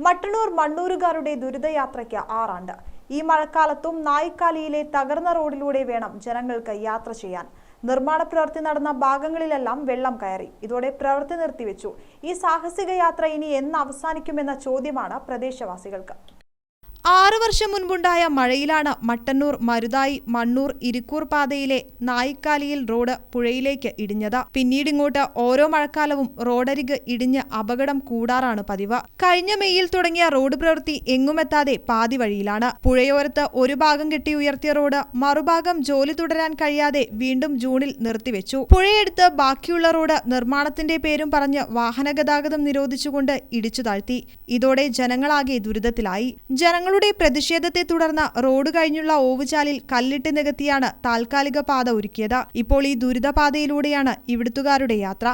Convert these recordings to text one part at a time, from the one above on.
മട്ടന്നൂർ മണ്ണൂരുകാരുടെ ദുരിതയാത്രയ്ക്ക് 6 ആണ്ട്. ഈ മഴക്കാലത്തും നായിക്കാലിയിലെ തകർന്ന റോഡിലൂടെ വേണം ജനങ്ങൾക്ക് യാത്ര ചെയ്യാൻ. നിർമ്മാണ പ്രവൃത്തി നടന്ന ഭാഗങ്ങളിലെല്ലാം വെള്ളം കയറി. ഇതോടെ പ്രവൃത്തി നിർത്തിവെച്ചു. ഈ സാഹസിക യാത്ര ഇനി എന്ന് അവസാനിക്കുമെന്ന ചോദ്യമാണ് പ്രദേശവാസികൾക്ക്. 6 വർഷം മുൻപുണ്ടായ മഴയിലാണ് മട്ടന്നൂർ മരുതായി മണ്ണൂർ ഇരിക്കൂർ പാതയിലെ നായിക്കാലിയിൽ റോഡ് പുഴയിലേക്ക് ഇടിഞ്ഞത്. പിന്നീടിങ്ങോട്ട് ഓരോ മഴക്കാലവും റോഡരിക് ഇടിഞ്ഞ് അപകടം കൂടാറാണ് പതിവ്. കഴിഞ്ഞ മെയ്യിൽ തുടങ്ങിയ റോഡ് പ്രവൃത്തി എങ്ങുമെത്താതെ പാതി വഴിയിലാണ്. പുഴയോരത്ത് ഒരു ഭാഗം കെട്ടി ഉയർത്തിയ റോഡ് മറുഭാഗം ജോലി തുടരാൻ കഴിയാതെ വീണ്ടും ജൂണിൽ നിർത്തിവെച്ചു. പുഴയെടുത്ത് ബാക്കിയുള്ള റോഡ് നിർമ്മാണത്തിന്റെ പേരും പറഞ്ഞ് വാഹനഗതാഗതം നിരോധിച്ചുകൊണ്ട് ഇടിച്ചു താഴ്ത്തി. ഇതോടെ ജനങ്ങളാകെ ദുരിതത്തിലായി. ജനങ്ങളുടെ പ്രതിഷേധത്തെ തുടർന്ന് റോഡ് കഴിഞ്ഞുള്ള ഓവുചാലിൽ കല്ലിട്ട് നികത്തിയാണ് താൽക്കാലിക പാത ഒരുക്കിയത്. ഇപ്പോൾ ഈ ദുരിതപാതയിലൂടെയാണ് ഇവിടുത്തുകാരുടെ യാത്ര.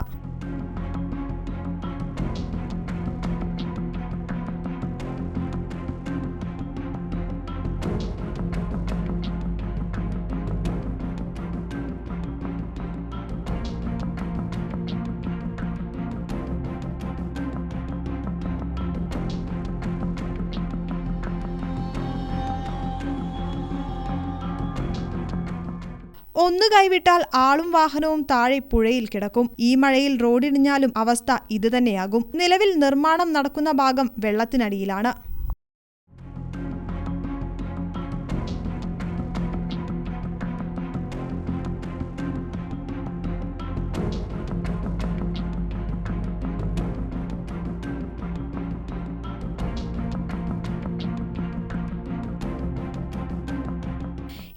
ഒന്ന് കൈവിട്ടാൽ ആളും വാഹനവും താഴെ പുഴയിൽ കിടക്കും. ഈ മഴയിൽ റോഡിടിഞ്ഞാലും അവസ്ഥ ഇതുതന്നെയാകും. നിലവിൽ നിർമ്മാണം നടക്കുന്ന ഭാഗം വെള്ളത്തിനടിയിലാണ്.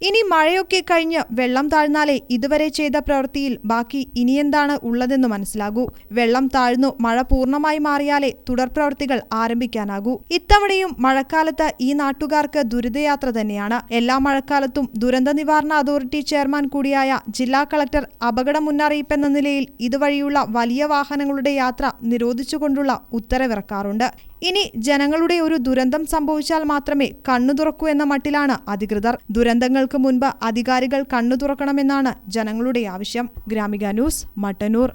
ഇനി മഴയൊക്കെ കഴിഞ്ഞ് വെള്ളം താഴ്ന്നാലേ ഇതുവരെ ചെയ്ത പ്രവൃത്തിയിൽ ബാക്കി ഇനിയെന്താണ് ഉള്ളതെന്ന് മനസ്സിലാകൂ. വെള്ളം താഴ്ന്നു മഴ പൂർണ്ണമായി മാറിയാലേ തുടർ പ്രവൃത്തികൾ ആരംഭിക്കാനാകൂ. ഇത്തവണയും മഴക്കാലത്ത് ഈ നാട്ടുകാർക്ക് ദുരിതയാത്ര തന്നെയാണ്. എല്ലാ മഴക്കാലത്തും ദുരന്ത നിവാരണ അതോറിറ്റി ചെയർമാൻ കൂടിയായ ജില്ലാ കളക്ടർ അപകട മുന്നറിയിപ്പെന്ന നിലയിൽ ഇതുവഴിയുള്ള വലിയ വാഹനങ്ങളുടെ യാത്ര നിരോധിച്ചുകൊണ്ടുള്ള ഉത്തരവിറക്കാറുണ്ട്. ഇനി ജനങ്ങളുടെ ഒരു ദുരന്തം സംഭവിച്ചാൽ മാത്രമേ കണ്ണു തുറക്കൂ എന്ന മട്ടിലാണ് അധികൃതർ. ദുരന്തങ്ങൾക്ക് മുൻപ് അധികാരികൾ കണ്ണു തുറക്കണമെന്നാണ് ജനങ്ങളുടെ ആവശ്യം. ഗ്രാമിക ന്യൂസ്, മട്ടന്നൂർ.